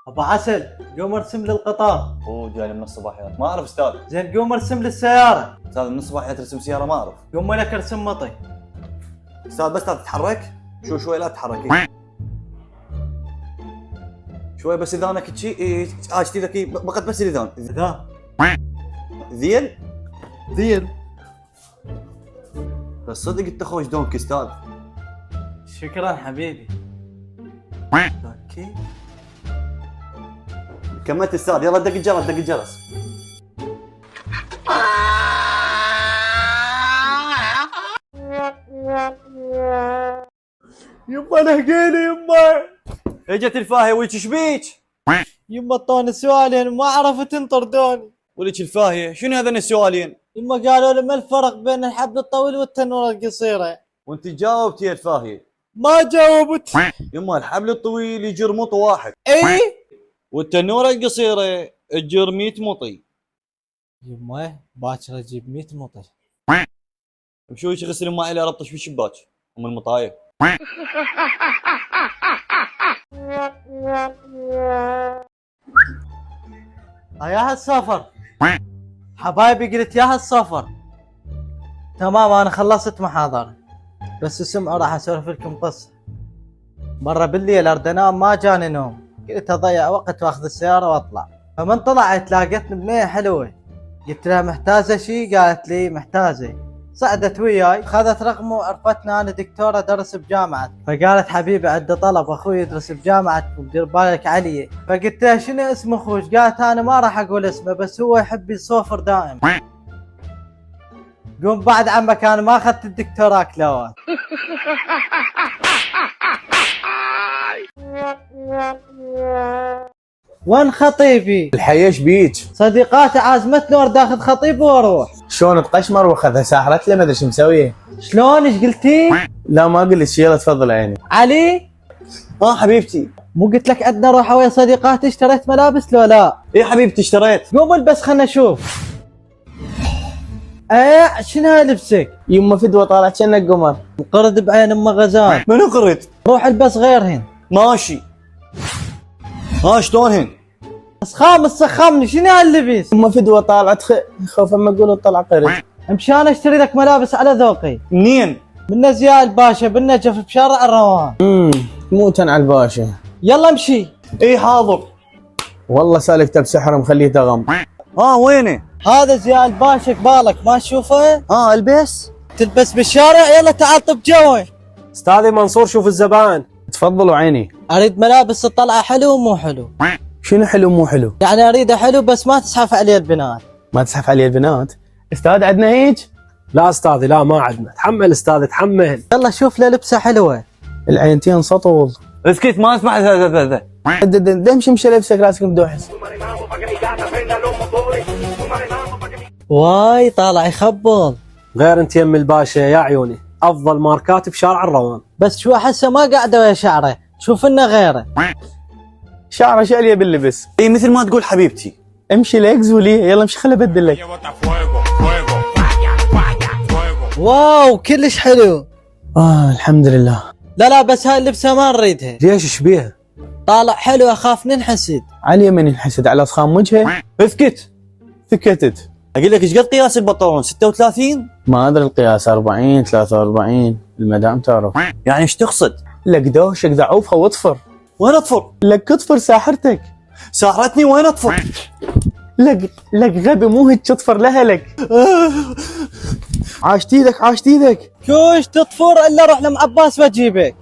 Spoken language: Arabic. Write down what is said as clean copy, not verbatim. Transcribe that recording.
ابو عسل، قوم ارسم لي القطار. اوه جاي من الصباحيات، ما اعرف استاذ. زين قوم ارسم لي السيارة. استاذ من الصباحيات ترسم سياره؟ ما اعرف. قوم لك ارسم مطي. استاذ بس لا تتحرك، شوي لا تتحرك. شوي بس اذانك شي ذكي بقت بس الاذان. ذا ذيل ذيل. بس صدق انت خوش دونك استاذ. شكرا حبيبي. اوكي كملت استاذ، يلا دق الجرس دق الجرس. يما لحقيني يما. اجت الفاهيه ويش شبيك؟ يما طوني سؤالين ما عرفت انطردوني. ولك الفاهيه شنو هذين السؤالين؟ يما قالوا لي ما الفرق بين الحبل الطويل والتنورة القصيرة. وانت جاوبت يا الفاهيه. ما جاوبت. يما الحبل الطويل يجر مط واحد، اي والتنوره القصيره تجر 100 مطي. يما باكر اجيب 100 مطر. شو يغسل الماء اللي ربطش في الشباك ام المطايه. يا هالسفر حبايبي، قلت يا هالسفر. تمام انا خلصت محاضرة، بس اسمعوا راح اسولف لكم قصة. مرة بالليل ارد انام ما جاني نوم، قلت اضيع وقت واخذ السيارة واطلع. فمن طلعت لاقتني بنية حلوة، قلت لها محتاجة شي؟ قالت لي محتاجة. صعدت وياي خذت رقمه وعرفتنا انا دكتورة درس بجامعة، فقالت حبيبي عندي طلب اخوي يدرس بجامعة ودير بالك علي. فقلت لها شنو اسم اخوك؟ قالت انا ما راح اقول اسمه بس هو يحب يصوفر دائم. قوم بعد عمك انا ما اخذت الدكتوراه كلاوات. وين خطيبي؟ الحيش بيك. صديقاتي عازمتني ورد اخذ خطيبي واروح. شلون تقشمر واخذها ساحرت له ما ادري شو مسويه. شلون ايش قلتي؟ لا ما قلت شي، يلا تفضل عيني. علي حبيبتي. مو قلت لك عندنا نروح ويا صديقاتي؟ اشتريت ملابس لو لا؟ ايه حبيبتي اشتريت. قوم البس خلنا نشوف. ايه شنو هاي لبسك؟ يما فدوه طالع كأنك قمر. قرد بعين ام غزال. منو قرد؟ روح البس غيرهن. ماشي. شلونهن؟ سخام سخامني شنو هاللبس؟ يما فدوه طالعت خوف اما اقول طلع قرد. مشان اشتري لك ملابس على ذوقي. منين؟ من زياد الباشا بالنجف بشارع الروان. مو كان على الباشا. يلا امشي. ايه حاضر. والله سالك تب سحر مخليه تغم. وينه؟ هذا زياد الباشا قبالك ما تشوفه؟ البس. تلبس بالشارع؟ يلا تعال طب جوي. استاذي منصور شوف الزبائن. تفضلوا عيني. اريد ملابس الطلعه حلو ومو حلو. شنو حلو مو حلو؟ يعني اريده حلو بس ما تزحف عليه البنات. ما تزحف علي البنات؟ استاذ عندنا هيك؟ لا استاذي لا ما عندنا. تحمل استاذ تحمل. يلا شوف له لبسه حلوه. العينتين سطول. اسكت ما اسمع هذا. امشي مشي لبسك راسك مدوحس. واي طالع يخبل. غير انت يم الباشا يا عيوني، افضل ماركات بشارع الروان. بس شو احسه ما قاعده ويا شعره، شوف لنا غيره. شعره شاليه باللبس. ايه مثل ما تقول حبيبتي. امشي ليك زوليه، يلا امشي خلي ابدلك. واو كلش حلو. الحمد لله. لا بس هاي اللبسه ما نريدها. ليش ايش بيها؟ طالع حلو اخاف ننحسد. علي من ينحسد على صخام وجهه؟ اسكت. سكتت. اقول لك ايش قد قياس البنطلون؟ 36؟ ما ادري القياس 40 43 المدام تعرف. يعني ايش تقصد؟ لك دوشك ضعوفها واطفر. وين اطفر؟ لك اطفر ساحرتك. ساحرتني وين اطفر؟ لك غبي مو هيك تطفر لها لك. عاشت ايدك عاشت ايدك. شوش تطفر الا روح لام عباس واجيبك.